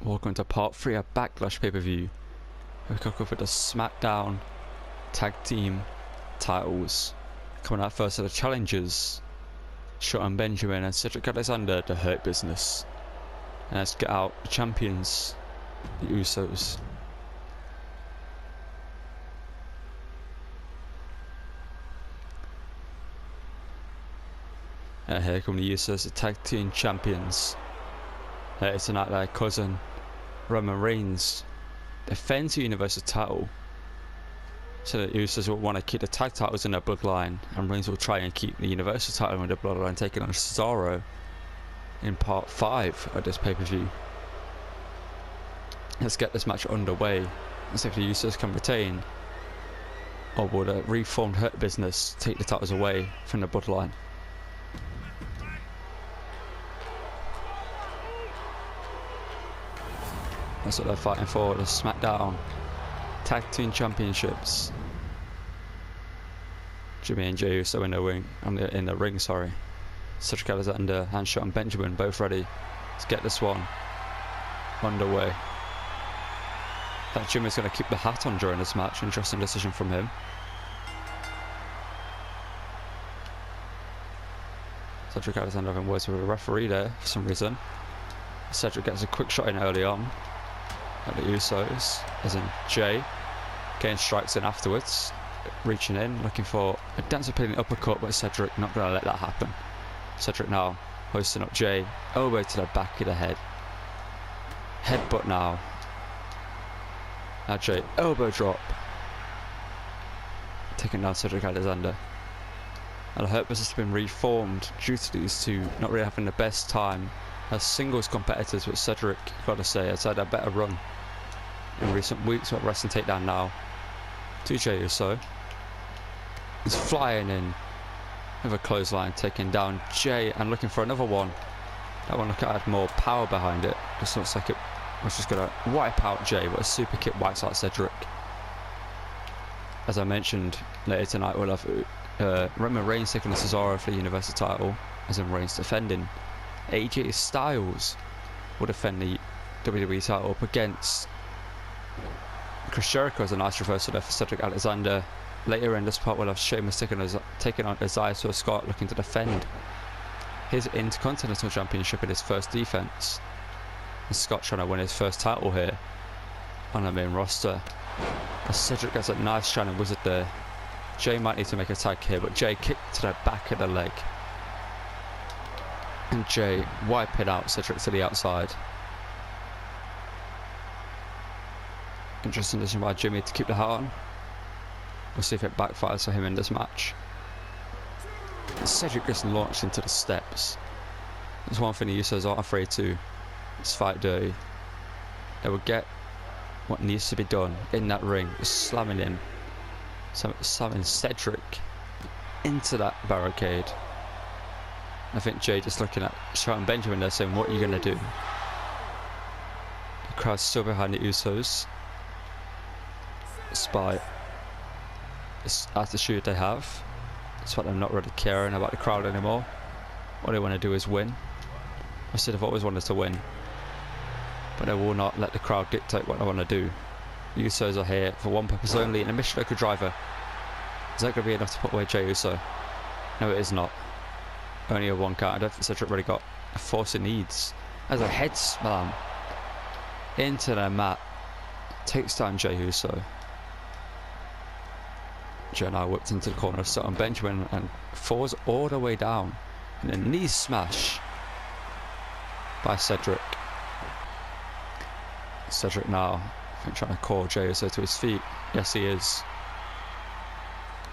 Welcome to part 3 of Backlash pay-per-view. We kick off with the Smackdown Tag Team titles. Coming out first are the challengers, Shelton Benjamin and Cedric Alexander, the Hurt Business. And let's get out the champions, the Usos. And here come the Usos, the Tag Team Champions. Later tonight, their cousin Roman Reigns defends the Universal title, so the Usos will want to keep the tag titles in their bloodline, and Reigns will try and keep the Universal title in the bloodline, taking on Cesaro in part 5 of this pay-per-view. Let's get this match underway and see if the Usos can retain, or will the reformed Hurt Business take the titles away from the bloodline. That's what they're fighting for, the Smackdown Tag Team Championships. Jimmy and Jey Uso in the ring, sorry. Cedric Alexander and Shelton Benjamin both ready. Let's get this one underway. That Jimmy's going to keep the hat on during this match. Interesting decision from him. Cedric Alexander having words with the referee there for some reason. Cedric gets a quick shot in early on at the Usos, as in Jey getting strikes in afterwards, reaching in, looking for a dance appealing uppercut, but Cedric not going to let that happen. Cedric now hoisting up Jey, elbow to the back of the head, headbutt now. Now Jey, elbow drop, taking down Cedric Alexander. And the Hurt Business has been reformed due to these two not really having the best time as singles competitors, but Cedric, gotta say, has had a better run in recent weeks. But wrestling takedown now to Jey Uso. He's flying in with a clothesline, taking down Jey and looking for another one. That one looked like it had more power behind it. Just looks like it was just gonna wipe out Jey, but a super kick wipes out Cedric. As I mentioned, later tonight we'll have Roman Reigns taking the Cesaro for the Universal title, as in Reigns defending. AJ Styles will defend the WWE title up against Chris Jericho, as a nice reversal there for Cedric Alexander. Later in this part we'll have Sheamus taking on Isiah Scott, looking to defend his Intercontinental Championship in his first defense. And Scott trying to win his first title here on the main roster. As Cedric gets a nice shining wizard there. Jey might need to make a tag here, but Jey kicked to the back of the leg. And Jey wiping out Cedric to the outside. Interesting decision by Jimmy to keep the hat on. We'll see if it backfires for him in this match. And Cedric gets launched into the steps. That's one thing the Usos aren't afraid to. It's fight dirty. They will get what needs to be done in that ring. Slamming him. Slamming Cedric into that barricade. I think Jey just looking at Shelton Benjamin there saying, what are you going to do? The crowd's still behind the Usos, despite this attitude they have. Despite them not really caring about the crowd anymore. What they want to do is win. I said they've always wanted to win, but they will not let the crowd dictate what they want to do. The Usos are here for one purpose only, and a Michinoku driver. Is that going to be enough to put away Jey Uso? No, it is not. Only a 1 count. I don't think Cedric really got a force it needs. As a head slam into the mat, takes down Jey Uso. Jey now whipped into the corner of Shelton Benjamin and falls all the way down. And a knee smash by Cedric. Cedric now, I think, trying to call Jey Uso to his feet. Yes, he is.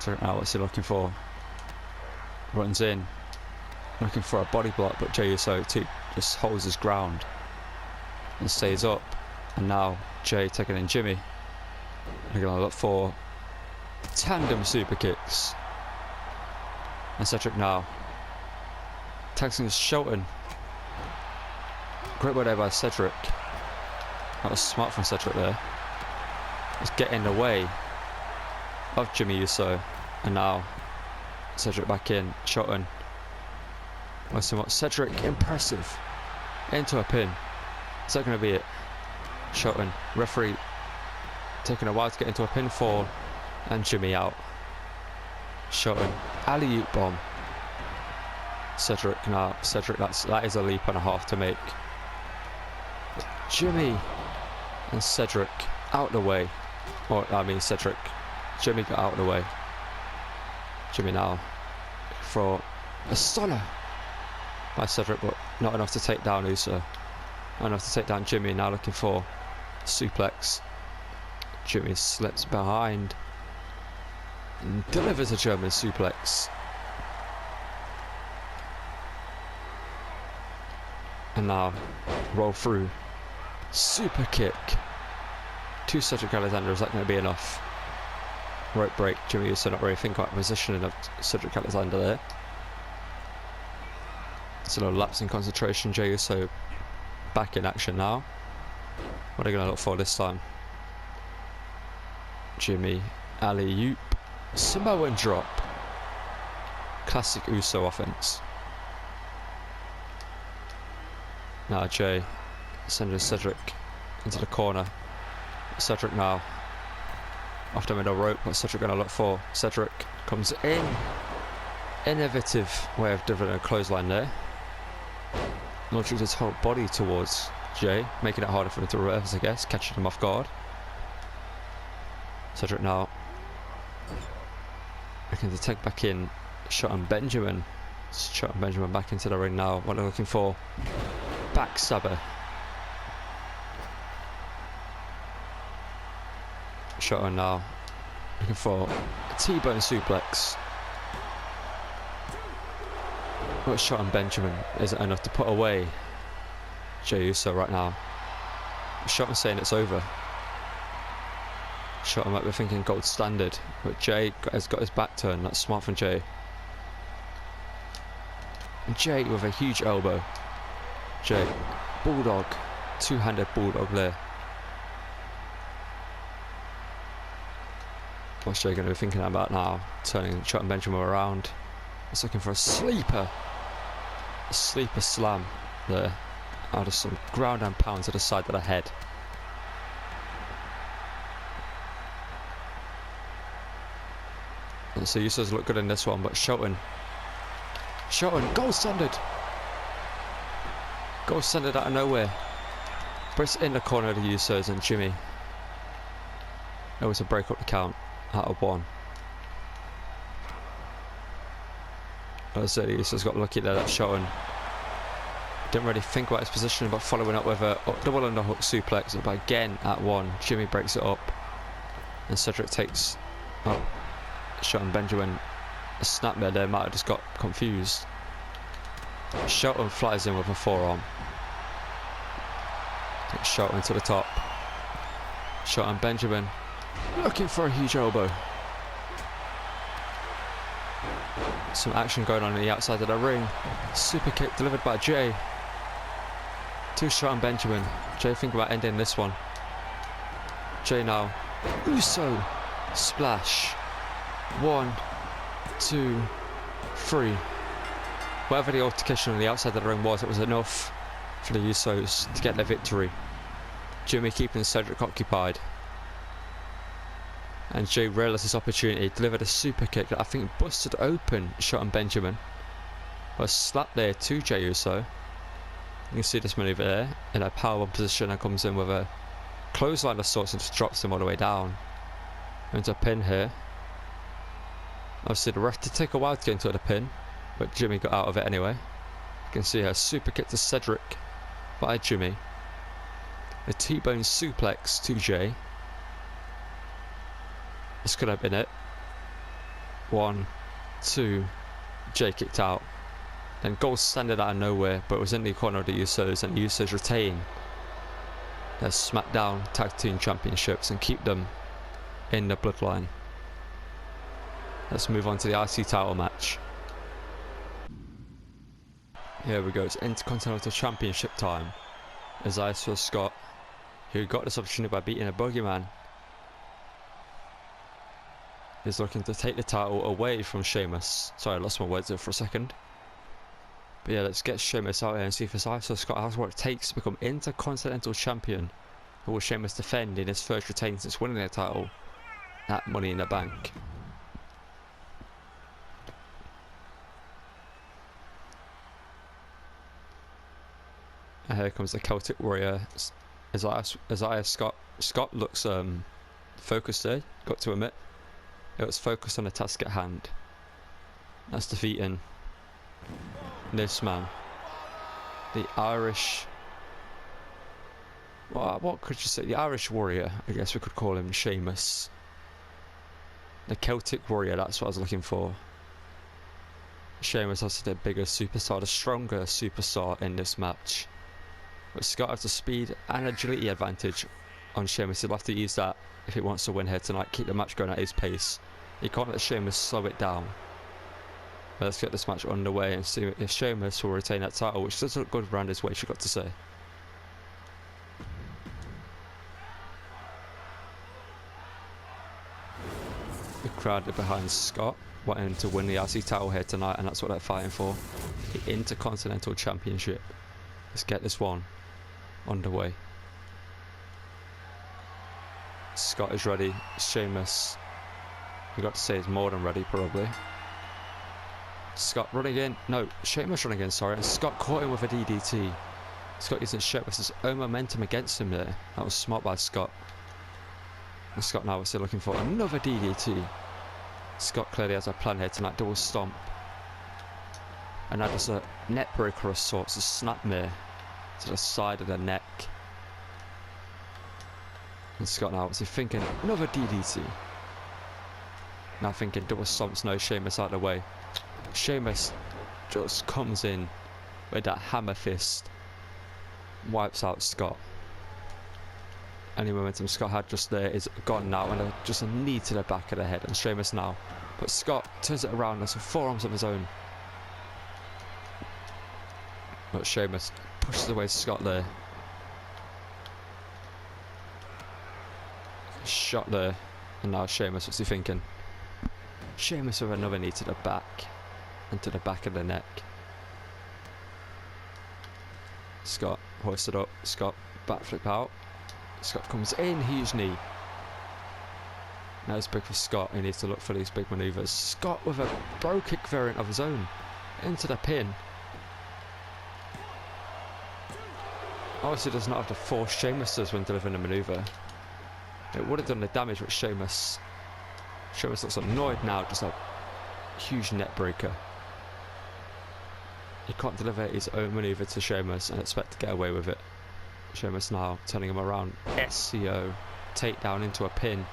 Cedric now, what's he looking for? Runs in, looking for a body block, but Jey Uso just holds his ground and stays up. And now Jey taking in Jimmy. They're going to look for tandem super kicks. And Cedric now tags in Shelton. Great work there by Cedric. That was smart from Cedric there. Just getting in the way of Jimmy Uso. And now Cedric back in. Shelton. Cedric, impressive. Into a pin. Is that going to be it? Shelton, referee taking a while to get into a pinfall, and Jimmy out. Shelton, alley-oop bomb. Cedric now. Cedric, that is a leap and a half to make. Jimmy and Cedric out the way. Or I mean Cedric. Jimmy got out of the way. Jimmy now for a stunner by Cedric, but not enough to take down Isiah. Not enough to take down Jimmy. Now looking for suplex. Jimmy slips behind and delivers a German suplex. And now roll through. Super kick to Cedric Alexander. Is that going to be enough? Rope break. Jimmy Uso not really thinking about positioning of Cedric Alexander there. It's a little lapse in concentration. Jey Uso back in action now. What are they going to look for this time? Jimmy, alley-oop, Samoan drop. Classic Uso offense. Now Jey sending Cedric into the corner. Cedric now off the middle rope. What's Cedric going to look for? Cedric comes in. Innovative way of delivering a clothesline there. Launching his whole body towards Jey, making it harder for him to reverse, I guess, catching him off guard. Cedric now looking to take back in Shelton Benjamin. Shelton Benjamin back into the ring now. What they're looking for? Backstabber. Shelton now looking for a T-bone suplex. But Shelton Benjamin isn't enough to put away Jey Uso right now. Shelton saying it's over. Shelton might be thinking gold standard, but Jey has got his back turned. That's smart from Jey. And Jey with a huge elbow. Jey, bulldog, two-handed bulldog there. What's Jey going to be thinking about now? Turning Shelton Benjamin around. He's looking for a sleeper slam there. Out of some ground and pound to the side of the head. And so Usos look good in this one, but Shelton, gold standard out of nowhere. But it's in the corner of the Usos, and Jimmy able to break up the count out of one. As I said, the Usos got lucky there. That Shelton didn't really think about his position, but following up with a double underhook suplex, but again at one, Jimmy breaks it up, and Cedric takes Shelton Benjamin a snapmare there. Might have just got confused. Shelton flies in with a forearm. Takes Shelton to the top. Shelton Benjamin looking for a huge elbow. Some action going on the outside of the ring. Super kick delivered by Jey to Shelton Benjamin. Jey thinking about ending this one. Jey now. Uso splash. 1, 2, 3. Whatever the altercation on the outside of the ring was, it was enough for the Usos to get their victory. Jimmy keeping Cedric occupied. And Jey realised his opportunity, delivered a super kick that I think busted open Shelton Benjamin. A slap there to Jey Uso. You can see this maneuver there in a powerbomb position, and comes in with a clothesline of sorts and just drops him all the way down. Into a pin here. Obviously the ref did take a while to get into the pin, but Jimmy got out of it anyway. You can see a super kick to Cedric by Jimmy. A T-bone suplex to Jey. This could have been it. 1, 2. Jey kicked out. Then gold standard out of nowhere, but it was in the corner of the Usos, and the Usos retain their Smackdown Tag Team Championships and keep them in the bloodline. Let's move on to the IC title match. Here we go, it's Intercontinental Championship time. Isiah Scott, who got this opportunity by beating a Boogeyman, is looking to take the title away from Sheamus. Sorry, I lost my words there for a second. But yeah, let's get Sheamus out here and see if Isiah Scott has what it takes to become Intercontinental Champion Who will Sheamus defend in his first retain since winning the title at Money in the Bank? And here comes the Celtic Warrior, Isiah Scott. Scott looks focused there, got to admit. It was focused on the task at hand. That's defeating this man. The Irish... what could you say? The Irish Warrior, I guess we could call him, Sheamus. The Celtic Warrior, that's what I was looking for. Sheamus also the bigger superstar, the stronger superstar in this match. But Scott has the speed and agility advantage on Sheamus. He'll have to use that if he wants to win here tonight, keep the match going at his pace. He can't let Sheamus slow it down. But let's get this match underway and see if Sheamus will retain that title, which does look good around his waist, you've got to say. The crowd are behind Scott, wanting to win the IC title here tonight, and that's what they're fighting for. The Intercontinental Championship. Let's get this one underway. Scott is ready. Sheamus, you've got to say, is more than ready, probably. Scott running in. No, Sheamus running in, sorry. And Scott caught him with a DDT. Scott using Sheamus' own momentum against him there. That was smart by Scott. And Scott now is still looking for another DDT. Scott clearly has a plan here tonight. Double stomp. And now just a neck breaker of sorts. A snapmare to the side of the neck. And Scott now obviously thinking another DDT. Now thinking double stomps, no, Sheamus out of the way. Sheamus just comes in with that hammer fist. Wipes out Scott. Any momentum Scott had just there is gone now, and just a knee to the back of the head. And Sheamus now. But Scott turns it around, and some forearms of his own. But Sheamus pushes away Scott there. Shot there. And now Sheamus, what's he thinking? Sheamus with another knee to the back. And to the back of the neck. Scott hoisted up. Scott backflip out. Scott comes in, huge knee. Now it's big for Scott. He needs to look for these big manoeuvres. Scott with a bro kick variant of his own. Into the pin. Obviously does not have to force Sheamus does when delivering a manoeuvre. It would have done the damage with Sheamus. Sheamus looks annoyed now, just a huge net breaker. He can't deliver his own manoeuvre to Sheamus and expect to get away with it. Sheamus now turning him around. SCO. Takedown into a pin.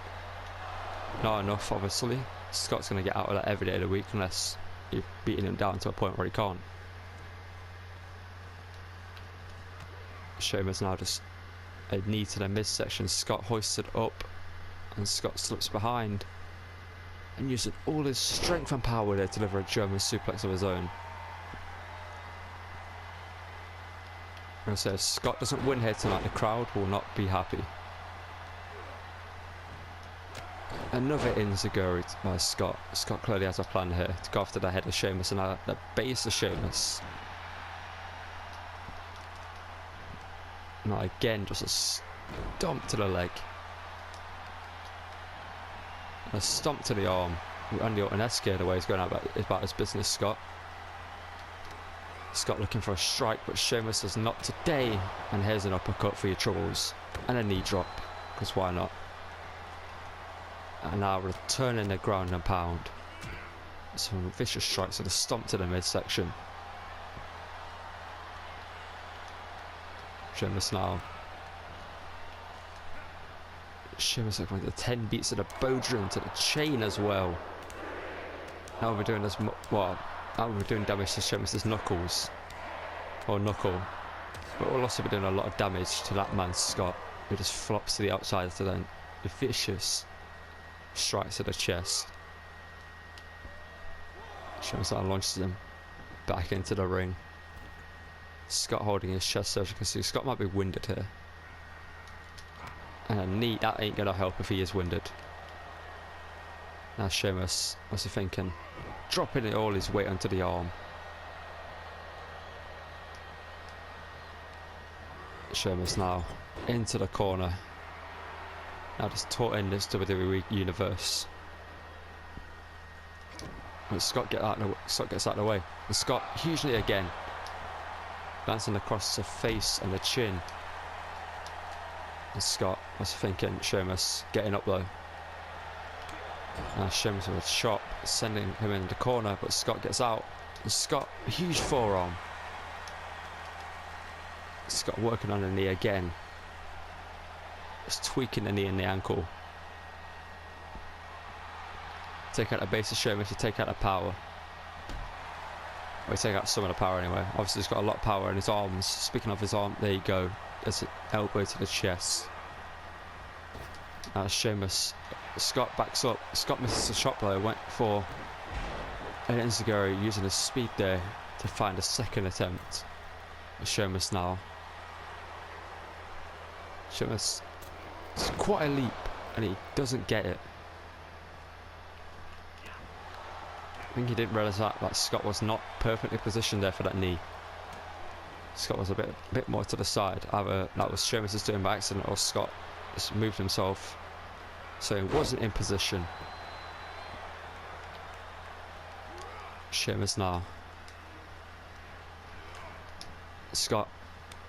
Not enough, obviously. Scott's going to get out of that every day of the week unless you're beating him down to a point where he can't. Sheamus now just a knee to the midsection. Scott hoisted up and Scott slips behind and using all his strength and power there to deliver a German suplex of his own. I'm going to say if Scott doesn't win here tonight, the crowd will not be happy. Another enziguri by Scott. Scott clearly has a plan here to go after the head of Sheamus and at the base of Sheamus. Now again, just a stomp to the leg. A stomp to the arm. Randy Orton is scared away. He's going out about his business, Scott. Scott looking for a strike, but Sheamus says not today. And here's an uppercut for your troubles. And a knee drop, because why not? And now returning the ground and pound. Some vicious strikes with a stomp to the midsection. Sheamus now. Sheamus like the 10 beats of the Bodrum to the chain as well. Now we're doing this. Well, now we're doing damage to Sheamus' knuckles. Or knuckle. But we'll also be doing a lot of damage to that man Scott, who just flops to the outside to then vicious strikes to the chest. Sheamus now launches him back into the ring. Scott holding his chest so as you can see. Scott might be winded here. And a knee, that ain't gonna help if he is winded. Now Sheamus, what's he thinking? Dropping all his weight onto the arm. Sheamus now into the corner. Now just taught in this WWE universe. But Scott gets out of the way. And Scott hugely again. Glancing across the face and the chin. And Scott was thinking Sheamus getting up though. Now Sheamus with a chop, sending him in the corner, but Scott gets out. And Scott, a huge forearm. Scott working on the knee again. Just tweaking the knee and the ankle. Take out the base of Sheamus to take out the power. Well, take out some of the power anyway. Obviously he's got a lot of power in his arms. Speaking of his arm, there you go. There's an elbow to the chest. Now Sheamus, Scott backs up. Scott misses the shot blow. Went for an enziguri using his speed there to find a second attempt. Sheamus now. Sheamus, it's quite a leap and he doesn't get it. I think he didn't realise that Scott was not perfectly positioned there for that knee. Scott was a bit more to the side. Either that was Sheamus just doing by accident or Scott just moved himself so he wasn't in position. Sheamus now. Scott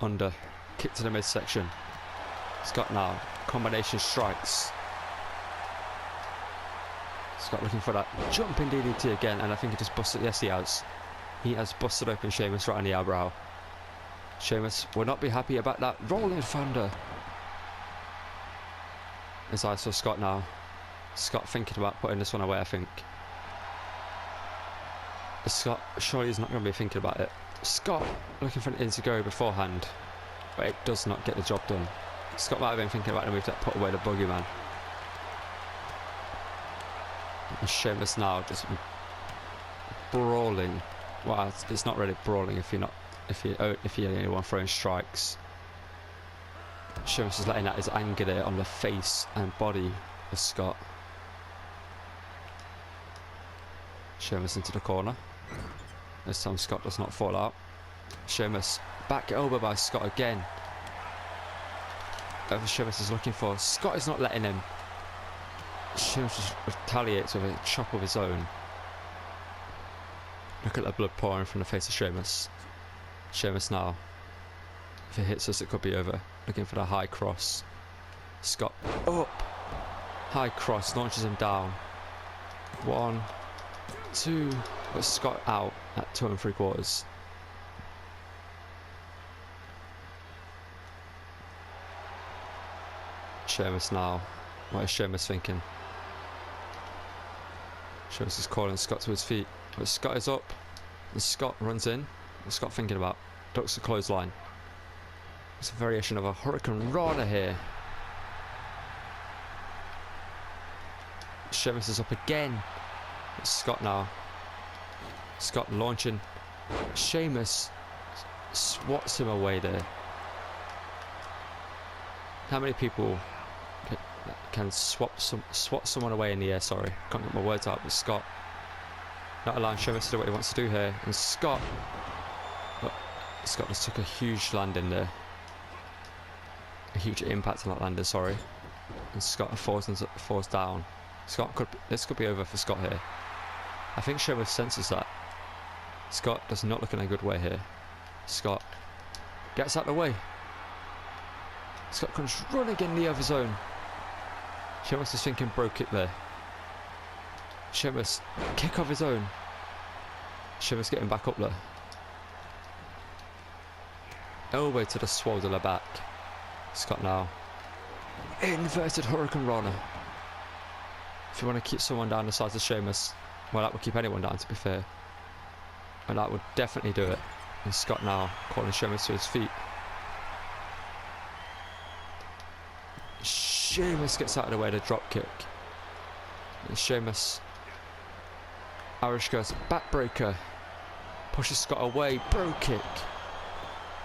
under, kick to the midsection. Scott now, combination strikes. Scott looking for that jumping DDT again, and I think he just busted. Yes, he has. He has busted open Sheamus right on the eyebrow. Sheamus will not be happy about that rolling thunder. As I saw Scott now. Scott thinking about putting this one away, I think. Scott surely he's not going to be thinking about it. Scott looking for an enziguri beforehand, but it does not get the job done. Scott might have been thinking about the move that put away the boogeyman. And Sheamus now just brawling. Well, it's not really brawling if you're the only one throwing strikes. Sheamus is letting out his anger there on the face and body of Scott. Sheamus into the corner. This time Scott does not fall out. Sheamus back elbow by Scott again. Whatever Sheamus is looking for, Scott is not letting him. Sheamus just retaliates with a chop of his own. Look at the blood pouring from the face of Sheamus. Sheamus now. If it hits us, it could be over. Looking for the high cross. Scott up. High cross launches him down. 1, 2. But Scott out at 2 3/4. Sheamus now. What is Sheamus thinking? Sheamus is calling Scott to his feet. But Scott is up. And Scott runs in. What's Scott thinking about? Ducks the clothesline. It's a variation of a Hurricane Rana here. Sheamus is up again. It's Scott now. Scott launching. Sheamus swats him away there. How many people can swat someone away in the air? Sorry, can't get my words out. But Scott not allowing Sheamus to do what he wants to do here, and Scott just took a huge landing there, a huge impact on that landing. Sorry, and Scott falls down. This could be over for Scott here. I think Sheamus senses that. Scott does not look in a good way here. Scott gets out of the way. Scott comes running in the other zone. Sheamus is thinking broke kick there. Sheamus kick of his own. Sheamus getting back up there. Elbow to the swaddler back. Scott now. Inverted Hurricane Rana. If you want to keep someone down the size of Sheamus, well, that would keep anyone down, to be fair. And that would definitely do it. And Scott now calling Sheamus to his feet. Sheamus gets out of the way to drop kick. And Sheamus, Irish goes backbreaker, pushes Scott away, bro kick.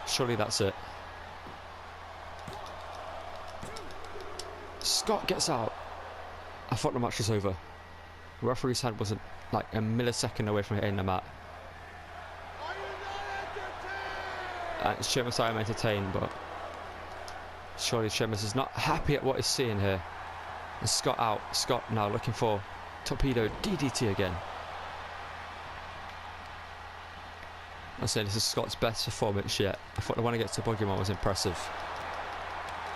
Surely that's it. Scott gets out. I thought the match was over. The referee's hand wasn't like a millisecond away from hitting the mat. And Sheamus, I am entertained, but Surely Sheamus is not happy at what he's seeing here. And Scott out. Scott now looking for torpedo DDT again. I'd say this is Scott's best performance yet. I thought the one against the Boogeyman was impressive.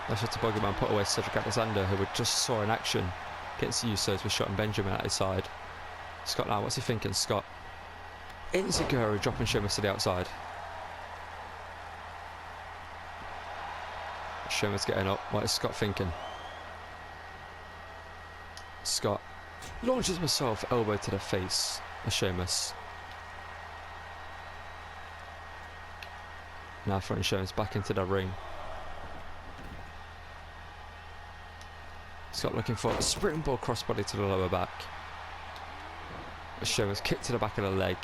That's just the Boogeyman put away Cedric Alexander, who we just saw in action against the Usos with Shot and Benjamin at his side. Scott now, what's he thinking? Scott. Enziguri dropping Sheamus to the outside. Sheamus getting up. What is Scott thinking? Scott launches himself, elbow to the face of Sheamus. Now throwing Sheamus back into the ring. Scott looking for a springboard crossbody to the lower back. Sheamus kick to the back of the leg.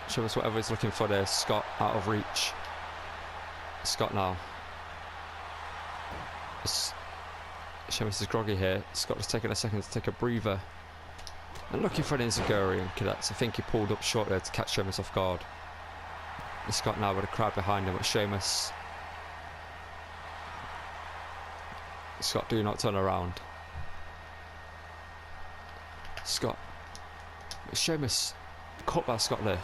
Sheamus, whatever he's looking for there. Scott out of reach. Scott now. Sheamus is groggy here. Scott is taking a second to take a breather. And looking for an Enziguri and cadets. I think he pulled up short there to catch Sheamus off guard. And Scott now with a crowd behind him with Sheamus. Scott, do not turn around. Scott. Sheamus caught by Scott there.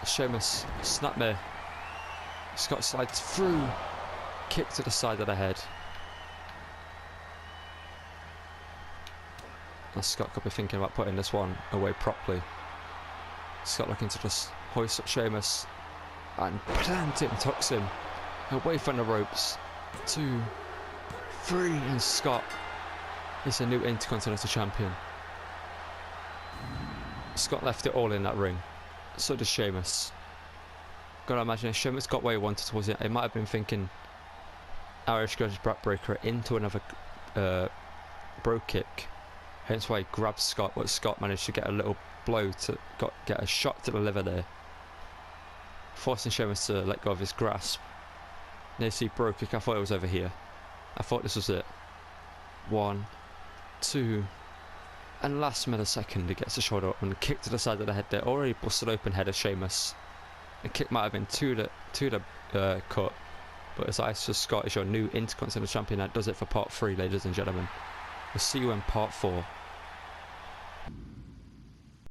Sheamus snapmare. Scott slides through. Kick to the side of the head. Now Scott could be thinking about putting this one away properly. Scott looking to just hoist up Sheamus and plant him, tucks him away from the ropes. 2, 3, and Scott is a new Intercontinental Champion. Scott left it all in that ring. So does Sheamus. Gotta imagine if Sheamus got where he wanted towards it, he might have been thinking Irish Goes backbreaker into another bro kick. Hence why he grabbed Scott, but Scott managed to get a little blow to get a shot to the liver there, forcing Sheamus to let go of his grasp. Now you see bro kick. I thought it was over here. I thought this was it. 1, 2, and last millisecond he gets a shoulder up and kick to the side of the head there. Already busted open head of Sheamus. The kick might have been to the cut, but Isiah Scott is your new Intercontinental Champion. That does it for part 3, ladies and gentlemen. We'll see you in part 4.